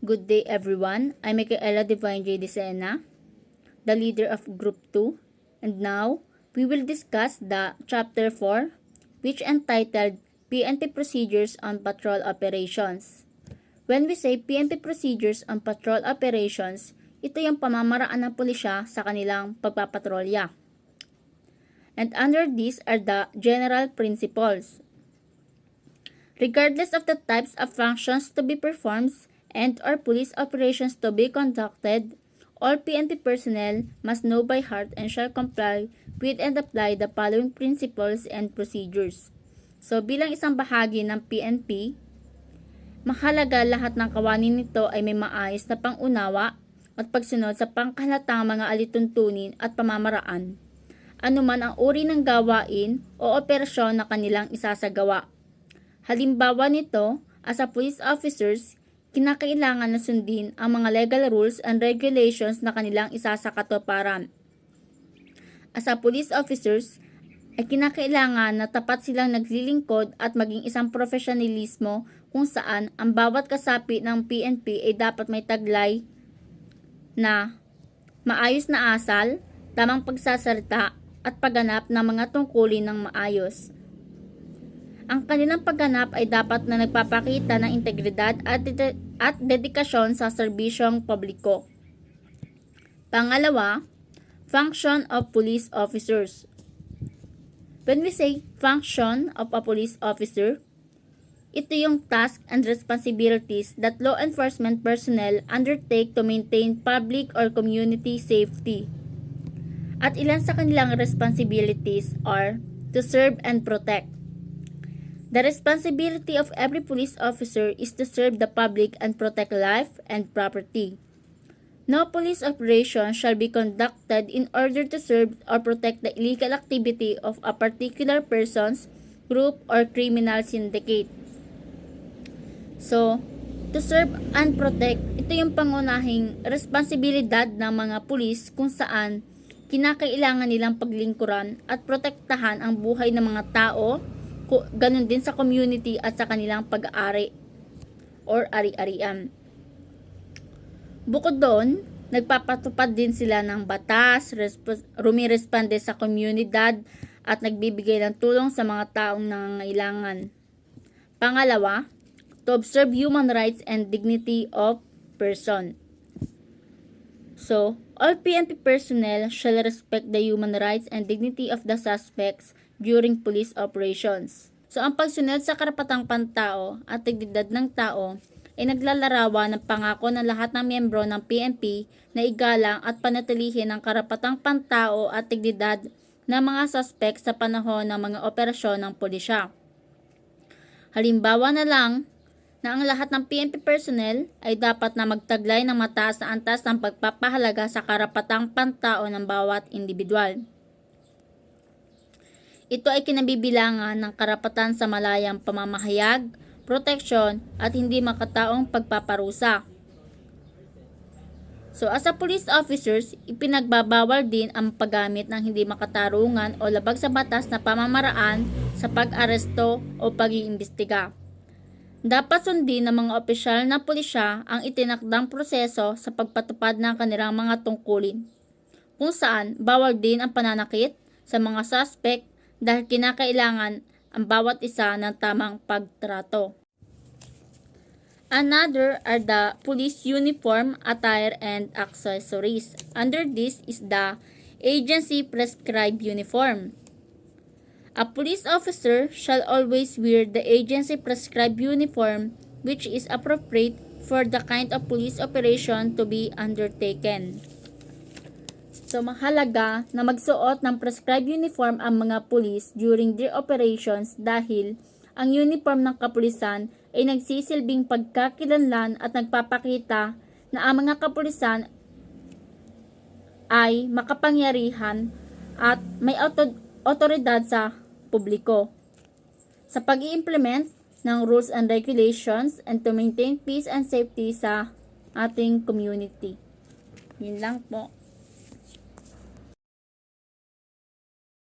Good day everyone, I'm Micaela Divine J. Dicena, the leader of Group 2, and now we will discuss the Chapter 4, which entitled PNP Procedures on Patrol Operations. When we say PNP Procedures on Patrol Operations, ito yung pamamaraan ng pulisya sa kanilang pagpapatrolya. And under these are the general principles. Regardless of the types of functions to be performed and or police operations to be conducted, all PNP personnel must know by heart and shall comply with and apply the following principles and procedures. So bilang isang bahagi ng PNP, mahalaga lahat ng kawanin nito ay may maayos na pangunawa at pagsunod sa pangkahalatang mga alituntunin at pamamaraan, anuman ang uri ng gawain o operasyon na kanilang isasagawa. Halimbawa nito, as a police officers, kinakailangan na sundin ang mga legal rules and regulations na kanilang isasakatuparan. As a police officers, ay kinakailangan na tapat silang naglilingkod at maging isang profesionalismo kung saan ang bawat kasapi ng PNP ay dapat may taglay na maayos na asal, tamang pagsasalita at pagganap ng mga tungkulin ng maayos. Ang kanilang pagganap ay dapat na nagpapakita ng integridad at dedikasyon sa serbisyong publiko. Pangalawa, function of police officers. When we say function of a police officer, ito yung task and responsibilities that law enforcement personnel undertake to maintain public or community safety. At ilan sa kanilang responsibilities are to serve and protect. The responsibility of every police officer is to serve the public and protect life and property. No police operation shall be conducted in order to serve or protect the illegal activity of a particular person's group or criminal syndicate. So, to serve and protect, ito yung pangunahing responsibilidad ng mga pulis kung saan kinakailangan nilang paglingkuran at protektahan ang buhay ng mga tao, ganun din sa community at sa kanilang pag-aari or ari-arian. Bukod doon, nagpapatupad din sila ng batas, rumiresponde sa komunidad at nagbibigay ng tulong sa mga taong nangangailangan. Pangalawa, to observe human rights and dignity of person. So, all PNP personnel shall respect the human rights and dignity of the suspects during police operations. So, ang pagsunod sa karapatang pantao at dignidad ng tao ay naglalarawan ng pangako ng lahat ng miyembro ng PNP na igalang at panatilihin ang karapatang pantao at dignidad ng mga suspect sa panahon ng mga operasyon ng pulisya. Halimbawa na lang na ang lahat ng PNP personnel ay dapat na magtaglay ng mataas na antas ng pagpapahalaga sa karapatang pantao ng bawat individual. Ito ay kinabibilangan ng karapatan sa malayang pamamahayag, proteksyon at hindi makataong pagpaparusa. So as a police officers, ipinagbabawal din ang paggamit ng hindi makatarungan o labag sa batas na pamamaraan sa pag-aresto o pag-iimbestiga. Dapat sundin ng mga opisyal na pulisya ang itinakdang proseso sa pagpatupad ng kanilang mga tungkulin, kung saan bawal din ang pananakit sa mga suspect dahil kinakailangan ang bawat isa ng tamang pagtrato. Another are the police uniform, attire, and accessories. Under this is the agency prescribed uniform. A police officer shall always wear the agency prescribed uniform which is appropriate for the kind of police operation to be undertaken. So, mahalaga na magsuot ng prescribed uniform ang mga pulis during their operations dahil ang uniform ng kapulisan ay nagsisilbing pagkakilanlan at nagpapakita na ang mga kapulisan ay makapangyarihan at may otoridad sa publiko sa pag-i-implement ng rules and regulations and to maintain peace and safety sa ating community. Yun lang po.